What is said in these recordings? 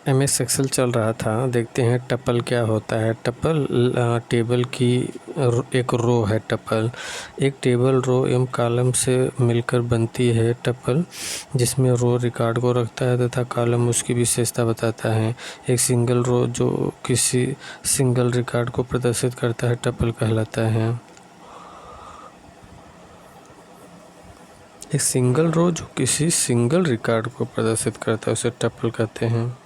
MS Excel चल रहा था। देखते हैं टपल क्या होता है। टपल टेबल की एक रो है। टपल एक टेबल रो एवं कॉलम से मिलकर बनती है। टपल जिसमें रो रिकॉर्ड को रखता है तथा कॉलम उसकी विशेषता बताता है। एक सिंगल रो जो किसी सिंगल रिकॉर्ड को प्रदर्शित करता है टपल कहलाता है। एक सिंगल रो जो किसी सिंगल रिकॉर्ड को प्रदर्शित करता है उसे टपल कहते हैं।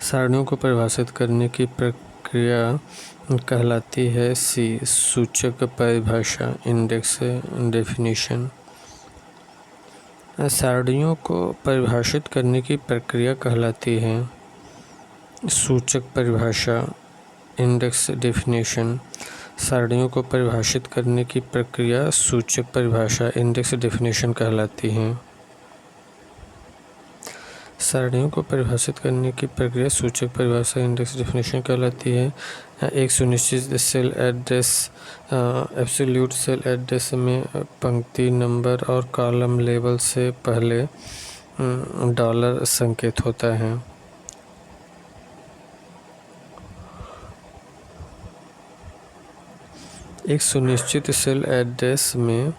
सारणियों को परिभाषित करने की प्रक्रिया कहलाती है सूचक परिभाषा, इंडेक्स डेफिनेशन। सारणियों को परिभाषित करने की प्रक्रिया कहलाती है सूचक परिभाषा, इंडेक्स डेफिनेशन। सारणियों को परिभाषित करने की प्रक्रिया सूचक परिभाषा, इंडेक्स डेफिनेशन कहलाती है। सारणियों को परिभाषित करने की प्रक्रिया सूचक परिभाषा, इंडेक्स डेफिनेशन कहलाती है। एक सुनिश्चित cell address, absolute cell address में पंक्ति नंबर और कॉलम लेबल से पहले डॉलर संकेत होता है। एक सुनिश्चित सेल एड्रेस में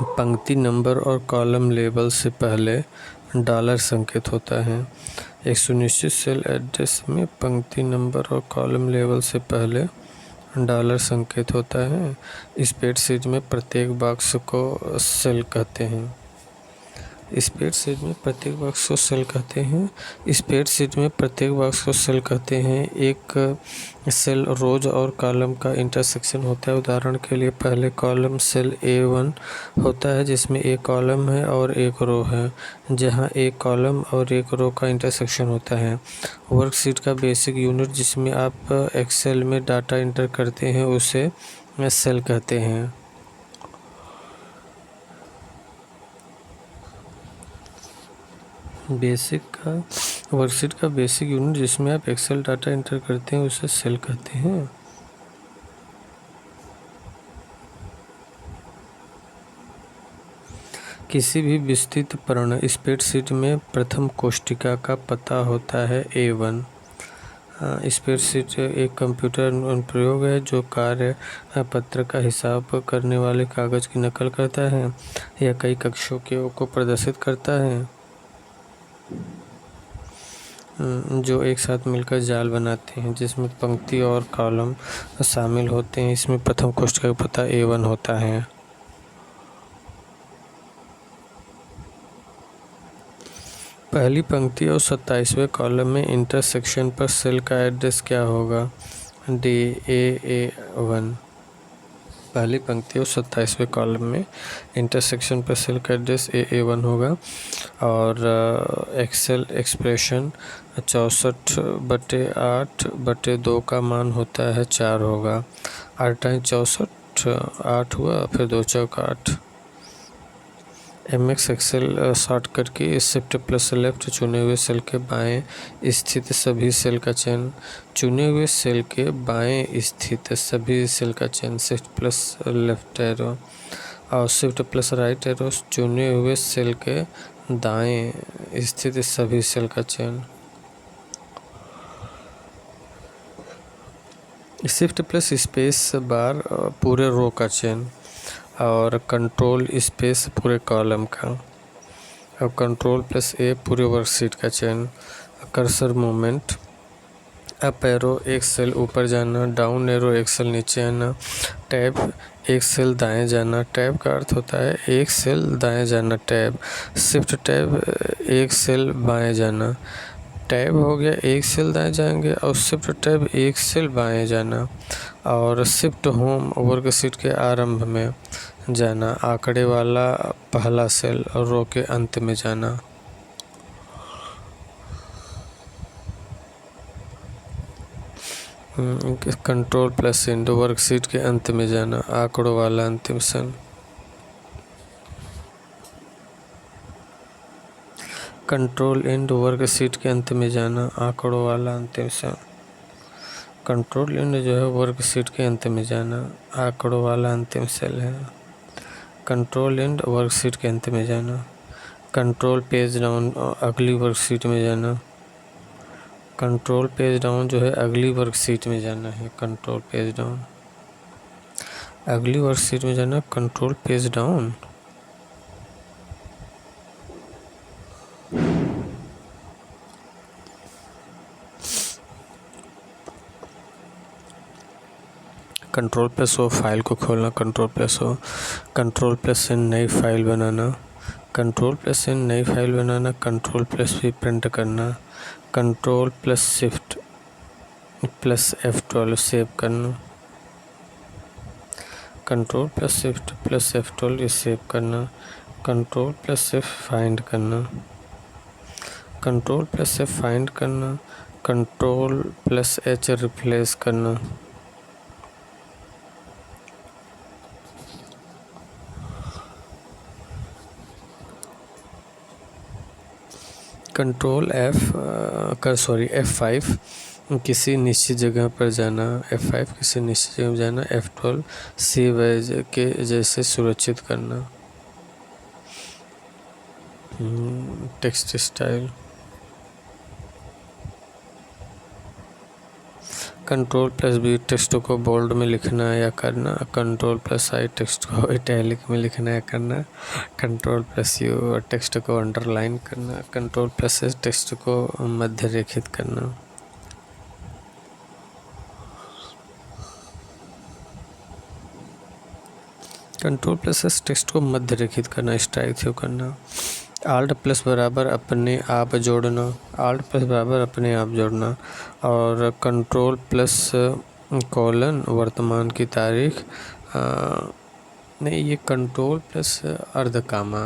पंक्ति नंबर और कॉलम लेबल से पहले डॉलर संकेत होता है। एक सुनिश्चित सेल एड्रेस में पंक्ति नंबर और कॉलम लेबल से पहले डॉलर संकेत होता है। स्प्रेडशीट में प्रत्येक बॉक्स को सेल कहते हैं। स्प्रेडशीट में प्रत्येक बॉक्स को सेल कहते हैं। स्प्रेडशीट में प्रत्येक बॉक्स को सेल कहते हैं। एक सेल रोज और कॉलम का इंटरसेक्शन होता है। उदाहरण के लिए पहले कॉलम सेल A1 होता है जिसमें एक कॉलम है और एक रो है, जहां एक कॉलम और एक रो का इंटरसेक्शन होता है। वर्कशीट का बेसिक यूनिट जिसमें आप एक्सेल में डाटा इंटर करते हैं उसे सेल कहते हैं। वर्कशीट का बेसिक यूनिट जिसमें आप एक्सेल डाटा इंटर करते हैं उसे सेल कहते हैं। किसी भी विस्तृत प्रणाली स्प्रेडशीट में प्रथम कोष्ठिका का पता होता है A1। स्प्रेडशीट एक कंप्यूटर अनुप्रयोग है जो कार्य पत्र का हिसाब करने वाले कागज की नकल करता है या कई कक्षों को प्रदर्शित करता है जो एक साथ मिलकर जाल बनाते हैं, जिसमें पंक्ति और कॉलम शामिल होते हैं। इसमें प्रथम कोष्ठक का पता A1 होता है। पहली पंक्ति और 27वें कॉलम में इंटरसेक्शन पर सेल का एड्रेस क्या होगा? AA1। पहली पंक्ति और 27वें कॉलम में इंटरसेक्शन पर सेल का एड्रेस AA1 होगा। और एक्सेल एक्सप्रेशन 64/8/2 का मान होता है 4 होगा। 8×64 8 हुआ, फिर 2 चौक 8। MS एक्सेल शॉर्ट करके शिफ्ट प्लस लेफ्ट चुने हुए सेल के बाएं स्थित सभी सेल का चयन, चुने हुए सेल के बाएं स्थित सभी सेल का चयन, शिफ्ट प्लस लेफ्ट एरो, और शिफ्ट प्लस राइट एरो चुने हुए सेल के दाएं स्थित सभी सेल का चयन। शिफ्ट प्लस स्पेस बार पूरे रो का चयन, और कंट्रोल स्पेस पूरे कॉलम का, और कंट्रोल प्लस A पूरे वर्कशीट का चयन। कर्सर मूवमेंट, अप एरो एक सेल ऊपर जाना, डाउन एरो एक सेल नीचे आना, टैब एक सेल दाएं जाना। टैब का अर्थ होता है एक सेल दाएं जाना। टैब, शिफ्ट टैब एक सेल बाएं जाना। टैब हो गया एक सेल दाएं जाएंगे, और शिफ्ट टैब एक सेल बाएं जाना। और शिफ्ट होम वर्कशीट के आरंभ में जाना, आंकड़े वाला पहला सेल और रो के अंत में जाना। कंट्रोल प्लस इंड वर्कशीट के अंत में जाना, आंकड़ों वाला अंतिम सेल। कंट्रोल इंड वर्कशीट के अंत में जाना, आंकड़ों वाला अंतिम सेल। कंट्रोल इंड जो है वर्कशीट के अंत में जाना, आंकड़ों वाला अंतिम सेल है। कंट्रोल इंड वर्कशीट के अंत में जाना, कंट्रोल पेज डाउन, अगली वर्कशीट में जाना। कंट्रोल पेज डाउन जो है अगली वर्कशीट में जाना है। कंट्रोल पेज डाउन, अगली वर्कशीट में जाना। Control page down, control plus O file को खोलना। Control plus O, control plus से नई फाइल बनाना। कंट्रोल प्लस से नई फाइल बनाना। कंट्रोल प्लस भी प्रिंट करना। Control plus shift plus F12 save करना। Control plus shift plus F12 ये सेव करना। कंट्रोल प्लस शिफ्ट फाइंड करना। कंट्रोल प्लस से फाइंड करना। कंट्रोल प्लस H रिप्लेस करना। कंट्रोल F5 किसी निश्चित जगह पर जाना। F5 किसी निश्चित जगह पर जाना। F12 सेव एज के जैसे सुरक्षित करना। Text style, control plus B text को बोल्ड में लिखना या करना। कंट्रोल प्लस आई टेक्स्ट को इटैलिक में लिखना या करना। कंट्रोल प्लस यू टेक्स्ट को अंडरलाइन करना। कंट्रोल प्लस एस टेक्स्ट को मध्य रेखित करना। कंट्रोल प्लस एस टेक्स्ट को मध्य रेखित करना, स्ट्राइक थ्रू करना। आल्ट प्लस बराबर अपने आप जोड़ना। आल्ट प्लस बराबर अपने आप जोड़ना। और कंट्रोल प्लस कॉलन वर्तमान की तारीख, नहीं ये कंट्रोल प्लस अर्धकामा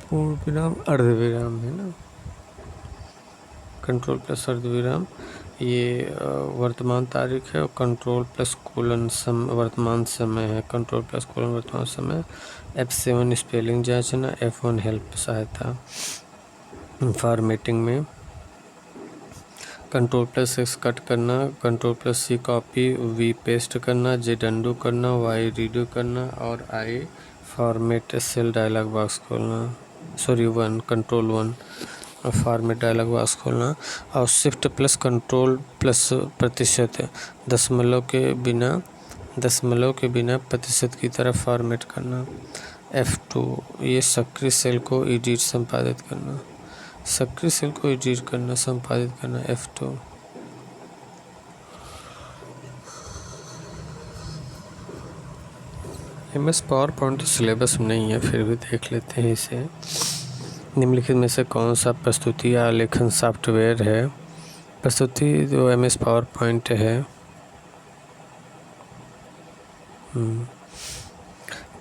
पूर्ण विराम अर्धविराम है ना। कंट्रोल प्लस अर्धविराम ये वर्तमान तारीख है। और कंट्रोल प्लस कोलन वर्तमान समय है। कंट्रोल प्लस कोलन वर्तमान समय। F7 स्पेलिंग जांचना। F1 हेल्प सहायता। फॉर्मेटिंग में कंट्रोल प्लस X कट करना। Control plus C copy, V paste करना, Z अंडू करना, Y रीडू करना और I format cell dialog box खोलना। कंट्रोल 1 फॉर्मेट डायलॉग बॉक्स खोलना। और शिफ्ट प्लस कंट्रोल प्लस प्रतिशत दशमलव के बिना प्रतिशत की तरफ फॉर्मेट करना। F2 ये सक्रिय सेल को एडिट संपादित करना। सक्रिय सेल को एडिट करना संपादित करना। F2 MS power point syllabus में नहीं है, फिर भी देख लेते हैं इसे। निम्नलिखित में से कौन सा प्रस्तुति या आलेखन सॉफ्टवेयर है? प्रस्तुति जो MS पावर पॉइंट है।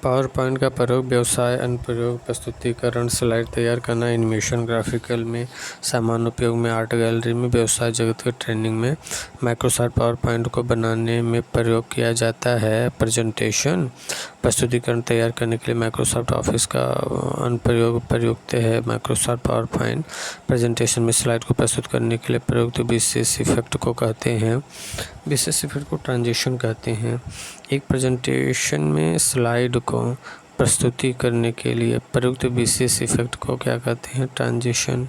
पावर पॉइंट का प्रयोग व्यवसाय, अनुप्रयोग, प्रस्तुतिकरण, स्लाइड तैयार करना, एनिमेशन, ग्राफिकल में, सामान्य उपयोग में, आर्ट गैलरी में, व्यवसाय जगत के ट्रेनिंग में माइक्रोसॉफ्ट पावर पॉइंट को बनाने में प्रयोग किया जाता है। प्रेजेंटेशन, प्रस्तुतिकरण तैयार करने के लिए माइक्रोसॉफ्ट ऑफिस का अनुप्रयोग प्रयुक्त है। माइक्रोसॉफ्ट पावर पॉइंट प्रेजेंटेशन में स्लाइड को प्रस्तुत करने के लिए प्रयुक्त विशेष इफेक्ट को कहते हैं। विशेष इफेक्ट को ट्रांजिशन कहते हैं। एक प्रेजेंटेशन में स्लाइड को प्रस्तुति करने के लिए प्रयुक्त विशेष इफेक्ट को क्या कहते हैं? ट्रांजिशन।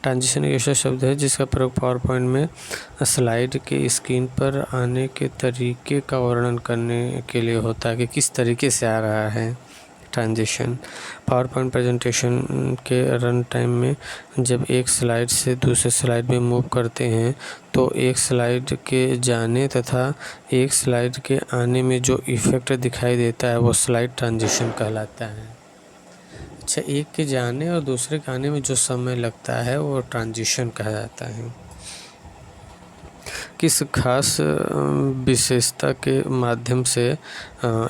ट्रांजिशन एक ऐसा शब्द है जिसका प्रयोग पावर पॉइंट में स्लाइड के स्क्रीन पर आने के तरीके का वर्णन करने के लिए होता है कि किस तरीके से आ रहा है। ट्रांजिशन पावर पॉइंट प्रेजेंटेशन के रन टाइम में जब एक स्लाइड से दूसरे स्लाइड में मूव करते हैं तो एक स्लाइड के जाने तथा एक स्लाइड के आने में जो इफेक्ट दिखाई देता है वो स्लाइड ट्रांजिशन कहलाता है। अच्छा, एक के जाने और दूसरे के आने में जो समय लगता है वो ट्रांजिशन कहा जाता है। किस खास विशेषता के माध्यम से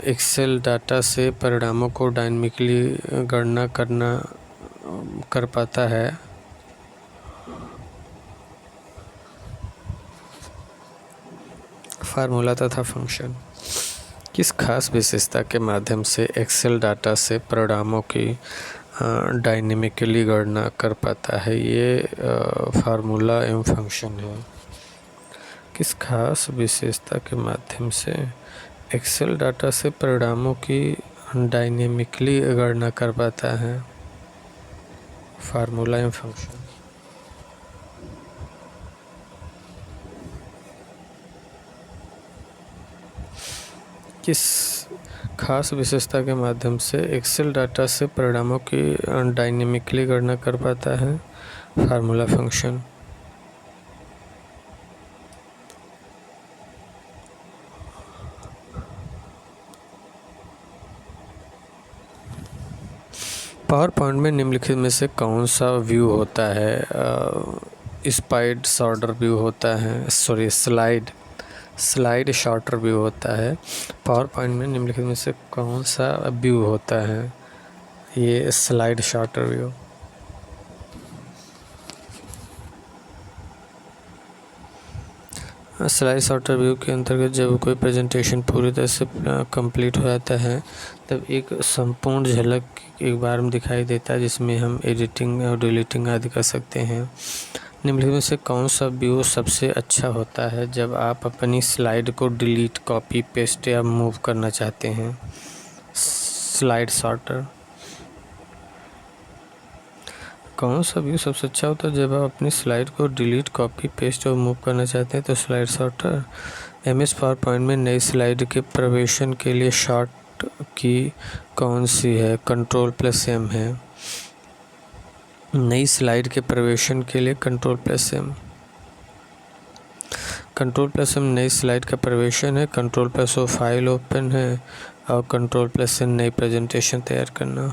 एक्सेल डाटा से परिणामों को डायनामिकली गणना कर पाता है? फार्मूला तथा फंक्शन। किस खास विशेषता के माध्यम से एक्सेल डाटा से परिणामों की डायनामिकली गणना कर पाता है? ये फार्मूला एवं फंक्शन है। किस खास विशेषता के माध्यम से एक्सेल डाटा से परिणामों की डायनेमिकली गणना कर पाता है। Formula and function. किस खास विशेषता के माध्यम से एक्सेल डाटा से परिणामों की डायनेमिकली गणना कर पाता है? Formula function. पावर पॉइंट में निम्नलिखित में से कौन सा व्यू होता है? स्पाइड शॉर्टर व्यू होता है, स्लाइड शॉर्टर व्यू होता है। पावर पॉइंट में निम्नलिखित में से कौन सा व्यू होता है? ये slide shorter view. Slide shorter view के अंतर्गत जब कोई प्रेजेंटेशन पूरी तरह से कंप्लीट हो जाता है तब एक संपूर्ण झलक एक बार में दिखाई देता है, जिसमें हम एडिटिंग और डिलीटिंग आदि कर सकते हैं। निम्नलिखित में से कौन सा व्यू सबसे अच्छा होता है जब आप अपनी स्लाइड को डिलीट, कॉपी, पेस्ट या मूव करना चाहते हैं? Slide shorter. कौन सा व्यू सबसे अच्छा होता है जब आप अपनी स्लाइड को डिलीट, कॉपी, पेस्ट और मूव करना चाहते हैं? तो slide shorter. MS power point में नई स्लाइड के प्रवेशन के लिए शॉर्ट की कौन सी है? Ctrl+M है। नई स्लाइड के प्रवेशन के लिए Ctrl+M। Ctrl+M नई स्लाइड का प्रवेशन है, Ctrl+O फाइल ओपन है और Ctrl+N नई प्रेजेंटेशन तैयार करना।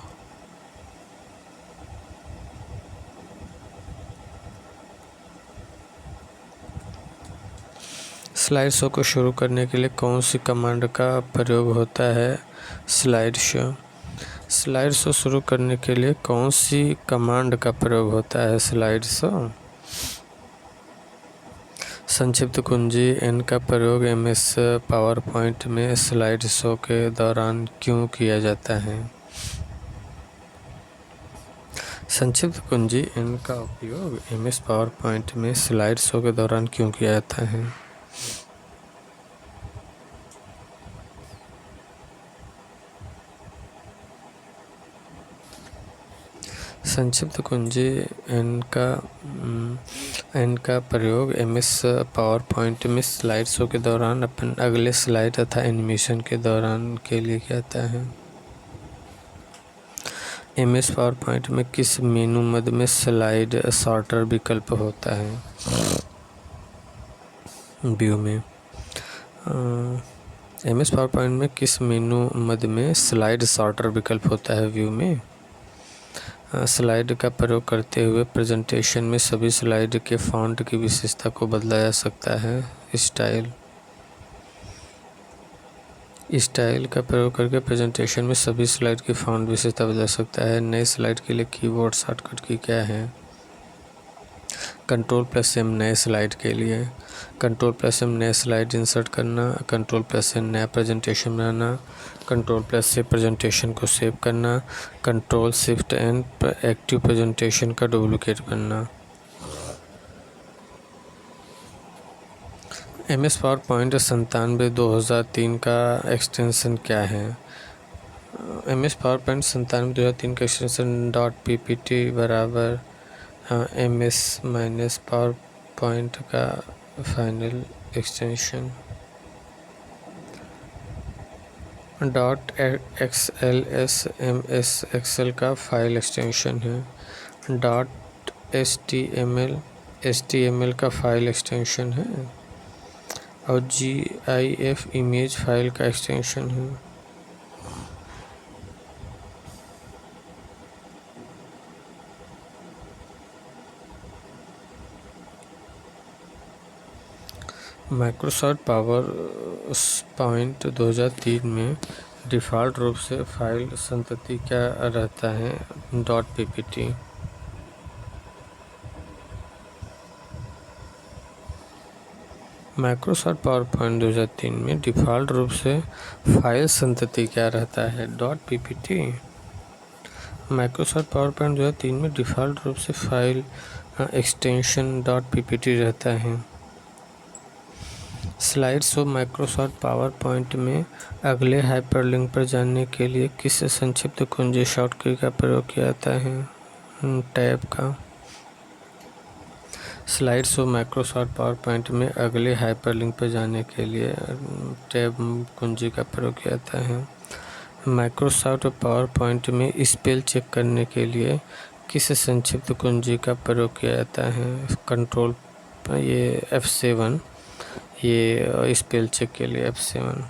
स्लाइड शो को शुरू करने के लिए कौन सी कमांड का प्रयोग होता है? Slide show. स्लाइड शो शुरू करने के लिए कौन सी कमांड का प्रयोग होता है? Slide show. संक्षिप्त कुंजी N का प्रयोग MS पावर पॉइंट में स्लाइड शो के दौरान क्यों किया जाता है? संक्षिप्त कुंजी N का उपयोग MS पावर पॉइंट में स्लाइड शो के दौरान क्यों किया जाता है? संक्षिप्त कुंजी N का प्रयोग MS पावर पॉइंट में स्लाइड शो के दौरान अपन अगले स्लाइड तथा एनिमेशन के दौरान के लिए किया जाता है। MS पावर पॉइंट में किस मेनू मद में स्लाइड शॉर्टर विकल्प होता है? व्यू में। MS पावर पॉइंट में किस मेनू मद में स्लाइड शॉर्टर विकल्प होता है? व्यू में। स्लाइड का प्रयोग करते हुए प्रेजेंटेशन में सभी स्लाइड के फॉन्ट की विशेषता को बदला जा सकता है। स्टाइल का प्रयोग करके प्रेजेंटेशन में सभी स्लाइड की फॉन्ट विशेषता बदल सकता है। नए स्लाइड के लिए कीबोर्ड शॉर्टकट की क्या है? Ctrl+M नए स्लाइड के लिए। Ctrl+M नए स्लाइड इंसर्ट करना, Ctrl+N नया प्रेजेंटेशन बनाना, Ctrl+C प्रेजेंटेशन को सेव करना, Ctrl+Shift+N एक्टिव प्रेजेंटेशन का डुप्लिकेट बनना। MS पावर पॉइंट 97/2003 का एक्सटेंशन क्या है? MS पावर पॉइंट 97/2003 का एक्सटेंशन .ppt बराबर MS - पावर पॉइंट का final extension .xls MS Excel का फाइल एक्सटेंशन है। .html का फाइल एक्सटेंशन है और GIF इमेज फाइल का एक्सटेंशन है। माइक्रोसॉफ्ट पावर पॉइंट 2003 में डिफ़ॉल्ट रूप से फाइल संतति क्या रहता है? .ppt। माइक्रोसॉफ्ट पावर पॉइंट 2003 में डिफ़ॉल्ट रूप से फाइल संतति क्या रहता है? .ppt। माइक्रोसॉफ्ट पावर पॉइंट 2003 में डिफ़ॉल्ट रूप से फाइल एक्सटेंशन .ppt रहता है। स्लाइड्स और माइक्रोसॉफ्ट पावर पॉइंट में अगले हाइपरलिंक पर जाने के लिए किस संक्षिप्त कुंजी शॉर्टकट का प्रयोग किया जाता है? टैब का। स्लाइड्स और माइक्रोसॉफ्ट पावर पॉइंट में अगले हाइपरलिंक पर जाने के लिए टैब कुंजी का प्रयोग किया जाता है। माइक्रोसॉफ्ट पावर पॉइंट में स्पेल चेक करने के लिए किस संक्षिप्त कुंजी का प्रयोग किया जाता है? कंट्रोल, ये F7, ये स्पेल चेक के लिए F7।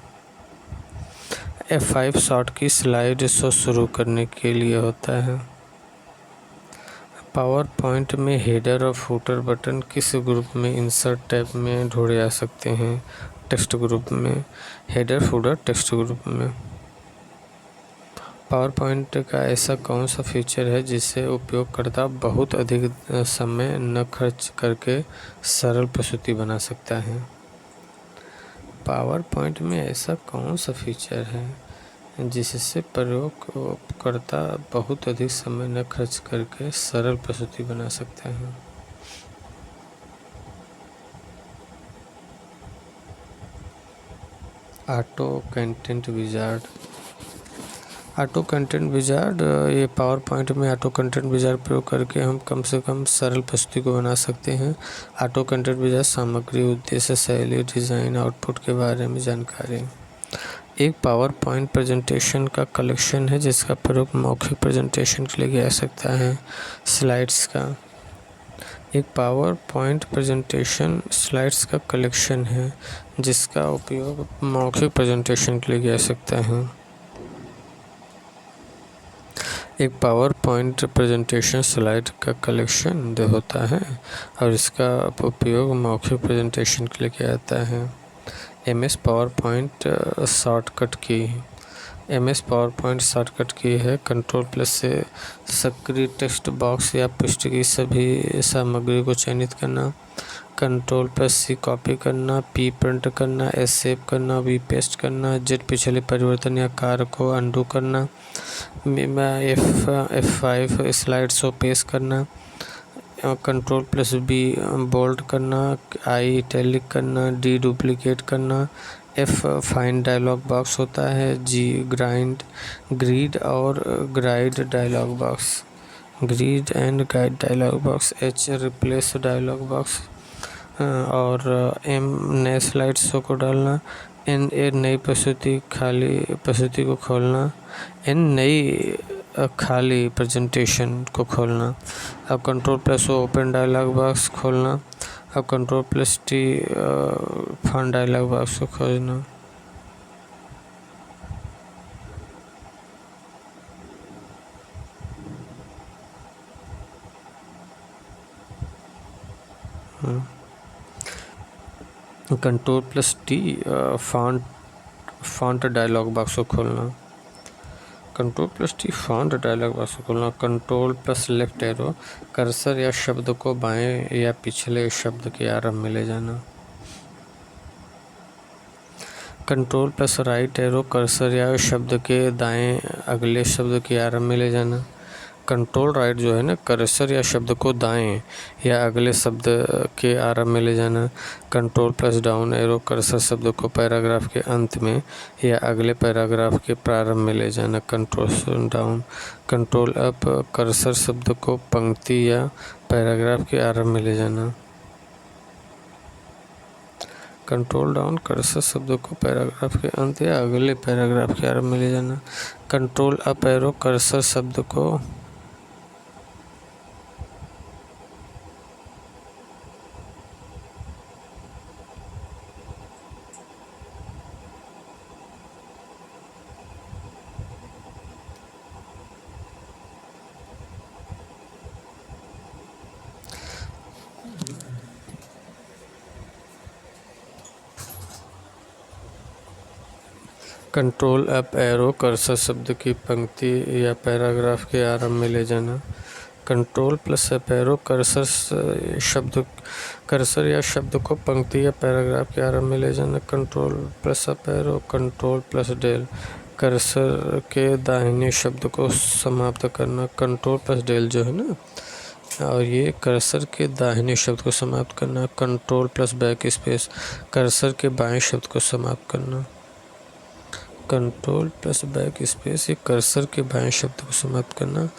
F5 शॉर्ट की स्लाइड शो शुरू करने के लिए होता है। पावर पॉइंट में हेडर और फुटर बटन किस ग्रुप में इंसर्ट टैब में ढूंढे जा सकते हैं? टेक्स्ट ग्रुप में। हेडर फुटर टेक्स्ट ग्रुप में। पावर पॉइंट का ऐसा कौन सा फीचर है जिससे उपयोगकर्ता बहुत अधिक समय न खर्च करके सरल प्रस्तुति बना सकता है? पावर पॉइंट में ऐसा कौन सा फीचर है जिससे प्रयोगकर्ता बहुत अधिक समय न खर्च करके सरल प्रस्तुति बना सकता है? Auto content wizard. Auto content wizard, ये पावर पॉइंट में ऑटो कंटेंट विजार्ड प्रयोग करके हम कम से कम सरल प्रस्तुति को बना सकते हैं। ऑटो कंटेंट विजार्ड सामग्री, उद्देश्य, शैली, डिज़ाइन, आउटपुट के बारे में जानकारी। एक पावर पॉइंट प्रेजेंटेशन का कलेक्शन है जिसका प्रयोग मौखिक प्रेजेंटेशन के लिए किया जा सकता है। स्लाइड्स का। एक पावर पॉइंट प्रेजेंटेशन स्लाइड्स का कलेक्शन है जिसका उपयोग मौखिक प्रेजेंटेशन के लिए किया जा सकता है। एक पावर पॉइंट प्रेजेंटेशन स्लाइड का कलेक्शन होता है और इसका उपयोग मौखिक प्रेजेंटेशन के लिए किया जाता है। MS पावर पॉइंट शॉर्टकट की। MS पावर पॉइंट शॉर्टकट की है कंट्रोल+ से सक्रिय टेक्स्ट बॉक्स या पृष्ठ की सभी सामग्री को चयनित करना, कंट्रोल+C कॉपी करना, P प्रिंट करना, S सेव करना, V पेस्ट करना, Z पिछले परिवर्तन या कार्य को अनडू करना, F5 स्लाइड शो पेश करना, कंट्रोल+B बोल्ड करना, I इटैलिक करना, D डुप्लीकेट करना, F फाइंड डायलॉग बॉक्स होता है, G ग्रीड और guide dialog box, grid and guide dialog box, H replace dialog box और M नए स्लाइड शो को डालना, N नई प्रस्तुति, खाली प्रस्तुति को खोलना, N नई खाली प्रेजेंटेशन को खोलना। अब कंट्रोल+O ओपन डायलॉग बॉक्स खोलना। अब कंट्रोल+T फॉन्ट डायलॉग बॉक्स को खोलना। कंट्रोल+T फॉन्ट डायलॉग बॉक्स को खोलना। कंट्रोल+T फॉन्ट डायलॉग बॉक्स को खोलना। कंट्रोल+लेफ्ट एरो कर्सर या शब्द को बाएं या पिछले शब्द के आरंभ में ले जाना। कंट्रोल+राइट एरो कर्सर या शब्द के दाएं अगले शब्द के आरंभ में ले जाना। कंट्रोल राइट जो है ना, कर्सर या शब्द को दाएं या अगले शब्द के आरंभ में ले जाना। कंट्रोल+डाउन एरो कर्सर शब्द को पैराग्राफ के अंत में या अगले पैराग्राफ के प्रारंभ में ले जाना। Control down. कंट्रोल+अप कर्सर शब्द को पंक्ति या पैराग्राफ के आरंभ में ले जाना। कंट्रोल+डाउन कर्सर शब्द को पैराग्राफ के अंत या अगले पैराग्राफ के आरंभ में ले जाना। कंट्रोल+अप एरो कर्सर शब्द को कंट्रोल+अप एरो कर्सर शब्द की पंक्ति या पैराग्राफ के आरंभ में ले जाना। कंट्रोल+अप एरो कर्सर या शब्द को पंक्ति या पैराग्राफ के आरंभ में ले जाना। कंट्रोल+अप एरो कंट्रोल+डेल कर्सर के दाहिने शब्द को समाप्त करना। कंट्रोल+डेल जो है ना, और ये कर्सर के दाहिने शब्द को समाप्त करना। Control plus back space cursor के बाएं शब्द को समाप्त करना। कंट्रोल प्लस बैक स्पेस ये कर्सर के बाएं शब्द को समाप्त करना।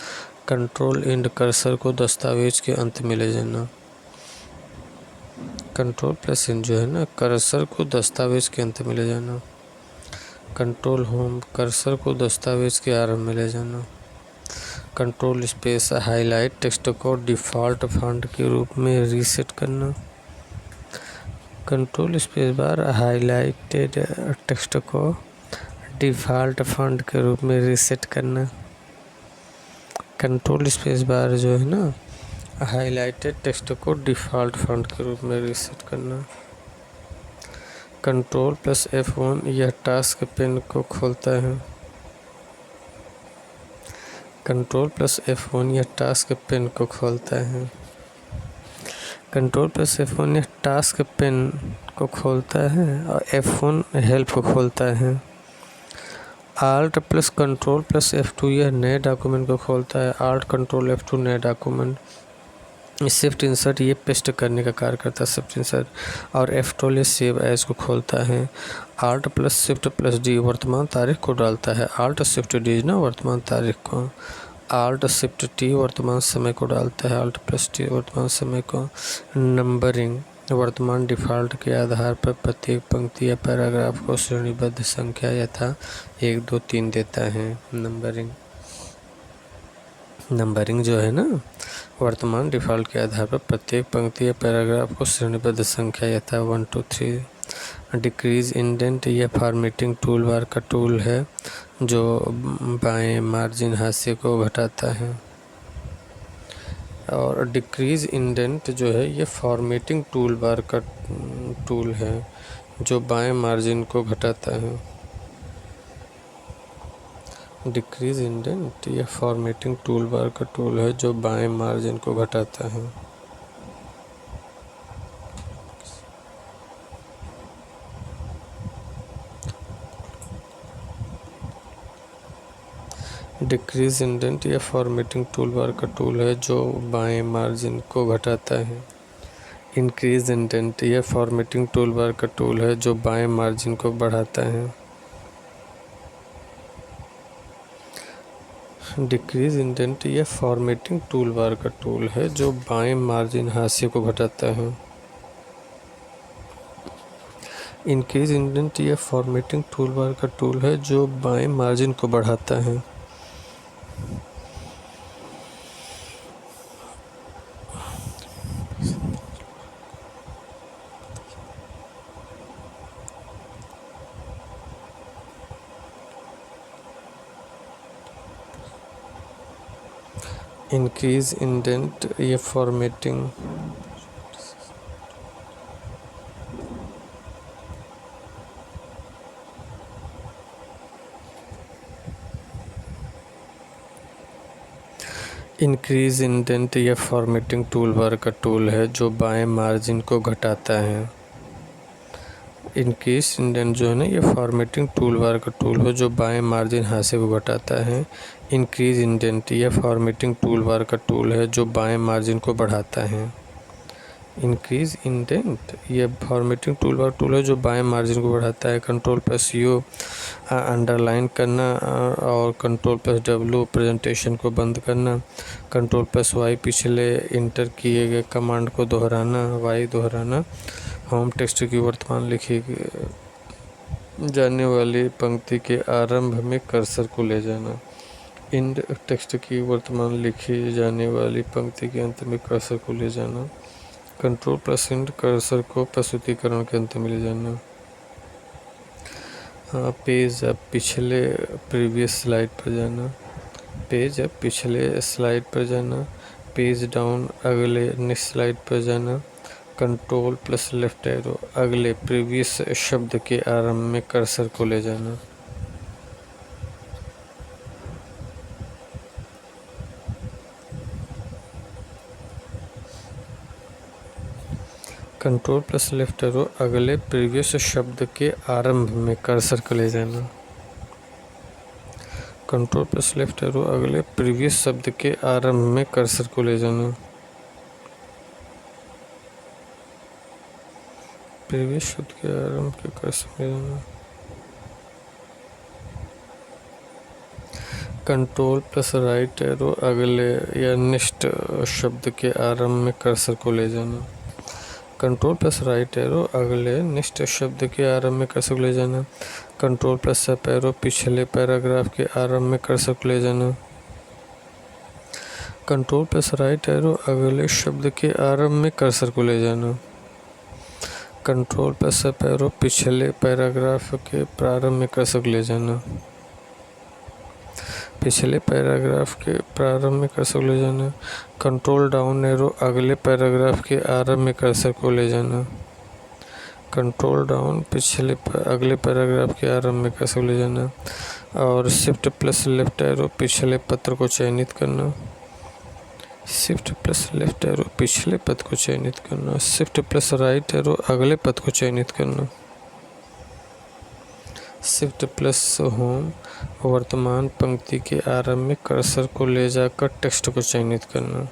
कंट्रोल इंड कर्सर को दस्तावेज के अंत में ले जाना। कंट्रोल प्लस इंड जो है ना, कर्सर को दस्तावेज के अंत में ले जाना। कंट्रोल होम कर्सर को दस्तावेज के आरंभ में ले जाना। कंट्रोल स्पेस हाईलाइट टेक्स्ट को डिफ़ॉल्ट फॉन्ट के रूप में रीसेट करना। Control space bar highlighted text को डिफ़ॉल्ट फॉन्ट के रूप में रीसेट करना। कंट्रोल स्पेस बार जो है ना, हाईलाइटेड टेक्स्ट को डिफ़ॉल्ट फॉन्ट के रूप में रीसेट करना। कंट्रोल प्लस F1 यह टास्क पेन को खोलता है। कंट्रोल प्लस F1 यह टास्क पेन को खोलता है। कंट्रोल प्लस F1 यह टास्क पेन को खोलता है और F1 हेल्प को खोलता है। Alt plus control plus F2 यह नए डॉक्यूमेंट को खोलता है। आल्ट कंट्रोल F2 नए डॉक्यूमेंट। शिफ्ट इंसर्ट ये पेस्ट करने का कार्य करता है, शिफ्ट इंसर्ट। और F12 ये सेव एज को खोलता है। Alt plus shift plus D वर्तमान तारीख को डालता है। आल्ट शिफ्ट डी ना वर्तमान तारीख को। आल्ट शिफ्ट टी वर्तमान समय को डालता है। आल्ट प्लस टी वर्तमान समय को। नंबरिंग वर्तमान डिफ़ॉल्ट के आधार पर प्रत्येक पंक्ति या पैराग्राफ को श्रेणीबद्ध संख्या यथा 1 2 3 देता है। नंबरिंग जो है ना, वर्तमान डिफ़ॉल्ट के आधार पर प्रत्येक पंक्ति या पैराग्राफ को श्रेणीबद्ध संख्या यथा 1 2 3। डिक्रीज इंडेंट यह फॉर्मेटिंग टूल बार का टूल है जो बाएं मार्जिन हाशिए को घटाता है। और डिक्रीज इंडेंट जो है ये फॉर्मेटिंग टूल बार का टूल है जो बाएं मार्जिन को घटाता है। डिक्रीज इंडेंट यह फॉर्मेटिंग टूल बार का टूल है जो बाएं मार्जिन को घटाता है। डिक्रीज इंडेंट यह फॉर्मेटिंग टूल बार का टूल है जो बाएं मार्जिन को घटाता है। इंक्रीज इंडेंट यह फॉर्मेटिंग टूल बार का टूल है जो बाएं मार्जिन को बढ़ाता है। डिक्रीज इंडेंट यह फॉर्मेटिंग टूल बार का टूल है जो बाएं मार्जिन हाशिए को घटाता है। इंक्रीज इंडेंट यह फॉर्मेटिंग टूल बार का टूल है जो बाएं मार्जिन को बढ़ाता है। इंक्रीज इंडेंट यह फॉर्मेटिंग इंक्रीज इंडेंट यह फॉर्मेटिंग टूल बार का टूल है जो बाएं मार्जिन को घटाता है। इंक्रीज इंडेंट जो है ना, ये फॉर्मेटिंग टूल बार का टूल है जो बाएं मार्जिन हाशिए को घटाता है। इंक्रीज इंडेंट यह फॉर्मेटिंग टूल बार का टूल है जो बाएं मार्जिन को बढ़ाता है। इंक्रीज इंडेंट यह फॉर्मेटिंग टूल बार टूल है जो बाएं मार्जिन को बढ़ाता है। कंट्रोल प्लस यू अंडरलाइन करना और कंट्रोल प्लस W प्रेजेंटेशन को बंद करना। कंट्रोल प्लस Y पिछले इंटर किए गए कमांड को दोहराना। Y दोहराना। होम टेक्स्ट की वर्तमान लिखी जाने वाली पंक्ति के आरंभ में कर्सर को ले जाना। इंड टेक्स्ट की वर्तमान लिखी जाने वाली पंक्ति के अंत में कर्सर को ले जाना। कंट्रोल प्लस इंड कर्सर को प्रस्तुतिकरण के अंत में ले जाना। पेज अप पिछले प्रीवियस स्लाइड पर जाना। पेज अप पिछले स्लाइड पर जाना। पेज डाउन अगले नेक्स्ट स्लाइड पर जाना। कंट्रोल प्लस लेफ्ट एरो अगले प्रीवियस शब्द के आरंभ में कर्सर को ले जाना। कंट्रोल प्लस लेफ्ट एरो अगले प्रीवियस शब्द के आरंभ में कर्सर को ले जाना। कंट्रोल प्लस लेफ्ट एरो अगले प्रीवियस शब्द के आरंभ में कर्सर को ले जाना। प्रीवियस शब्द के आरंभ के कर्सर में जाना। कंट्रोल प्लस राइट एरो अगले या नेक्स्ट शब्द के आरंभ में कर्सर को ले जाना। कंट्रोल प्लस राइट एरो अगले नेक्स्ट शब्द के आरंभ में कर्सर को ले जाना। कंट्रोल प्लस अप एरो पिछले पैराग्राफ के आरंभ में कर्सर को ले जाना। कंट्रोल प्लस राइट एरो अगले शब्द के आरंभ में कर्सर को ले जाना। कंट्रोल प्लस अप एरो पिछले पैराग्राफ के प्रारंभ में कर्सर को ले जाना। पिछले पैराग्राफ के प्रारंभ में कर्सर को ले जाना। कंट्रोल डाउन एरो अगले पैराग्राफ के आरंभ में कर्सर को ले जाना। कंट्रोल डाउन अगले पैराग्राफ के आरंभ में कर्सर को ले जाना। और शिफ्ट प्लस लेफ्ट एरो पिछले पत्र को चयनित करना। शिफ्ट प्लस लेफ्ट एरो पिछले पद को चयनित करना। शिफ्ट प्लस राइट एरो अगले पद को चयनित करना। शिफ्ट प्लस होम वर्तमान पंक्ति के आरंभ में कर्सर को ले जाकर टेक्स्ट को चयनित करना।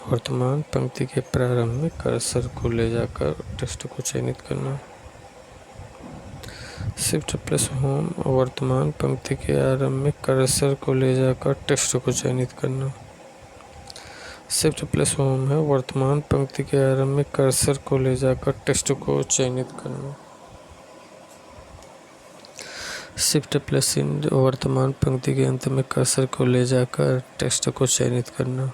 वर्तमान पंक्ति के प्रारंभ में कर्सर को ले जाकर टेक्स्ट को चयनित करना। शिफ्ट प्लस होम वर्तमान पंक्ति के आरंभ में कर्सर को ले जाकर टेक्स्ट को चयनित करना। शिफ्ट प्लस होम है वर्तमान पंक्ति के आरंभ में कर्सर को ले जाकर टेक्स्ट को चयनित करना। शिफ्ट प्लस इन वर्तमान पंक्ति के अंत में कर्सर को ले जाकर टेक्स्ट को चयनित करना।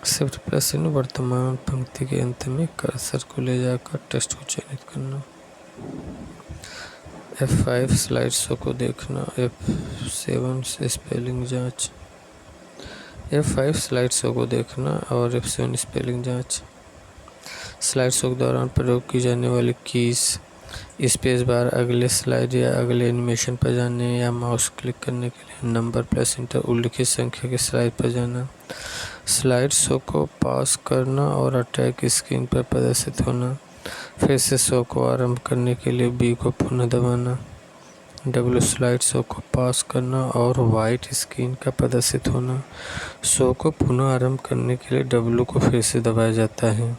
शिफ्ट प्लस इन वर्तमान पंक्ति के अंत में कर्सर को ले जाकर टेक्स्ट को चयनित करना। F5 स्लाइड शो को देखना। F7 से स्पेलिंग जांच। F5 स्लाइड शो को देखना और F7 स्पेलिंग जांच। स्लाइड शो के दौरान प्रयोग की जाने वाली कीज स्पेस बार अगले स्लाइड या अगले एनिमेशन पर जाने या माउस क्लिक करने के लिए नंबर प्लस इंटर उल्लिखित संख्या के स्लाइड पर जाना। स्लाइड शो को पॉज करना और अटैक स्क्रीन पर प्रदर्शित होना। फिर से शो को आरंभ करने के लिए B को पुनः दबाना। W स्लाइड शो को पॉज करना और वाइट स्क्रीन का प्रदर्शित होना। शो को पुनः आरंभ करने के लिए W को फिर से दबाया जाता है।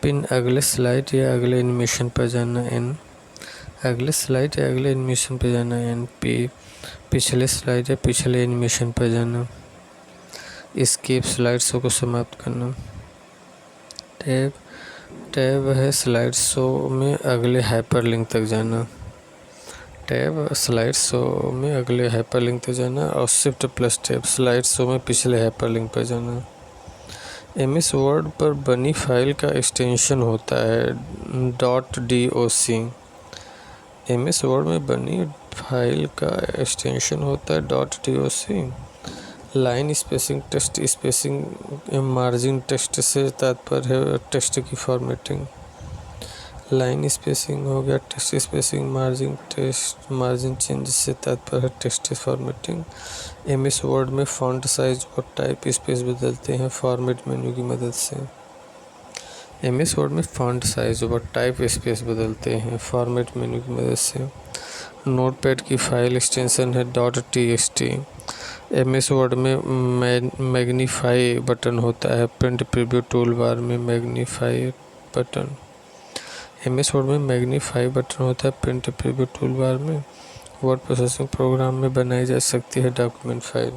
पिन अगले स्लाइड या अगले एनिमेशन पर जाना N। अगले स्लाइड या अगले एनिमेशन पर जाना N। पिछले स्लाइड या पिछले एनिमेशन पर जाना। एस्केप स्लाइड शो को समाप्त करना। टैब है स्लाइड शो में अगले हाइपरलिंक तक जाना। टैब स्लाइड शो में अगले हाइपरलिंक तक जाना और shift plus tab slide show में पिछले हाइपरलिंक पर जाना। MS वर्ड पर बनी फाइल का एक्सटेंशन होता है .doc। MS वर्ड में बनी फाइल का एक्सटेंशन होता है .doc। Line spacing text spacing margin text से तात्पर्य है टेक्स्ट की फॉर्मेटिंग। लाइन स्पेसिंग हो गया, टेक्स्ट स्पेसिंग, मार्जिन चेंज से तात्पर्य है टेक्स्ट फॉर्मेटिंग। MS वर्ड में फॉन्ट साइज और टाइप स्पेस बदलते हैं फॉर्मेट मेन्यू की मदद से। MS वर्ड में फॉन्ट साइज और टाइप स्पेस बदलते हैं फॉर्मेट मेन्यू की मदद से। नोटपैड की फाइल एक्सटेंशन है .txt। MS वर्ड में मैग्नीफाई बटन होता है प्रिंट प्रीव्यू टूल बार में मैग्नीफाई बटन। MS वर्ड में मैग्नीफाई बटन होता है प्रिंट प्रीव्यू टूल बार में। वर्ड प्रोसेसिंग प्रोग्राम में बनाई जा सकती है document file.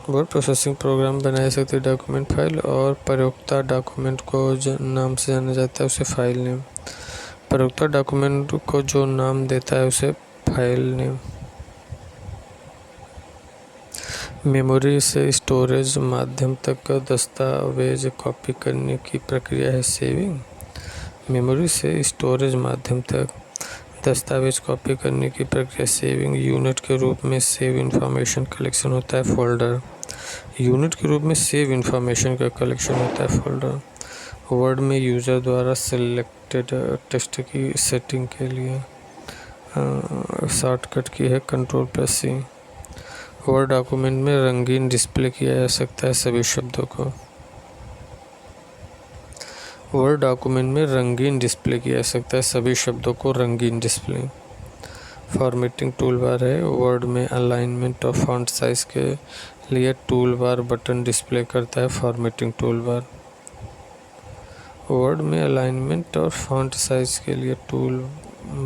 Word processing program बनाई सकती है डॉक्यूमेंट फाइल और प्रयोक्ता डॉक्यूमेंट को जो नाम से जाना जाता है उसे फाइल नेम। प्रयोक्ता डॉक्यूमेंट को जो नाम देता है उसे फाइल नेम। मेमोरी से स्टोरेज माध्यम तक दस्तावेज कॉपी करने की प्रक्रिया है सेविंग। मेमोरी से स्टोरेज माध्यम तक दस्तावेज कॉपी करने की प्रक्रिया सेविंग। यूनिट के रूप में सेव इंफॉर्मेशन कलेक्शन होता है फोल्डर। यूनिट के रूप में सेव इंफॉर्मेशन का कलेक्शन होता है फोल्डर। वर्ड में यूजर द्वारा सिलेक्टेड टेक्स्ट की सेटिंग के लिए शॉर्टकट की है Ctrl+C। वर्ड डॉक्यूमेंट में रंगीन डिस्प्ले किया जा सकता है सभी शब्दों को। वर्ड डॉक्यूमेंट में रंगीन डिस्प्ले किया जा सकता है सभी शब्दों को रंगीन डिस्प्ले। फॉर्मेटिंग टूल बार है। वर्ड में अलाइनमेंट और फॉन्ट साइज के लिए टूल बार बटन डिस्प्ले करता है फॉर्मेटिंग टूल बार। वर्ड में अलाइनमेंट और फॉन्ट साइज के लिए टूल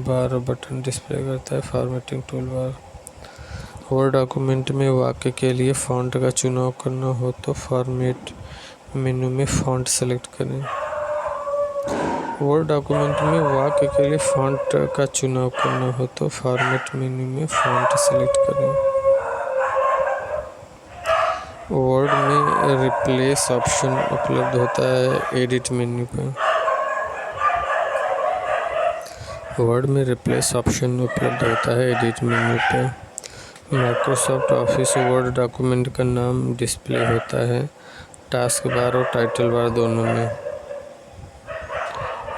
बार बटन डिस्प्ले करता है formatting tool bar. Word document में वाक्य के लिए फॉन्ट का चुनाव करना हो तो फॉर्मेट मेनू में फॉन्ट सेलेक्ट करें। वर्ड डॉक्यूमेंट में वाक्य के लिए फॉन्ट का चुनाव करना हो तो फॉर्मेट मेनू में फॉन्ट सेलेक्ट करें। वर्ड में रिप्लेस ऑप्शन उपलब्ध होता है एडिट मेन्यू पर। वर्ड में रिप्लेस ऑप्शन उपलब्ध होता है एडिट मेन्यू पर। माइक्रोसॉफ्ट ऑफिस वर्ड डॉक्यूमेंट का नाम डिस्प्ले होता है टास्क बार और टाइटल बार दोनों में।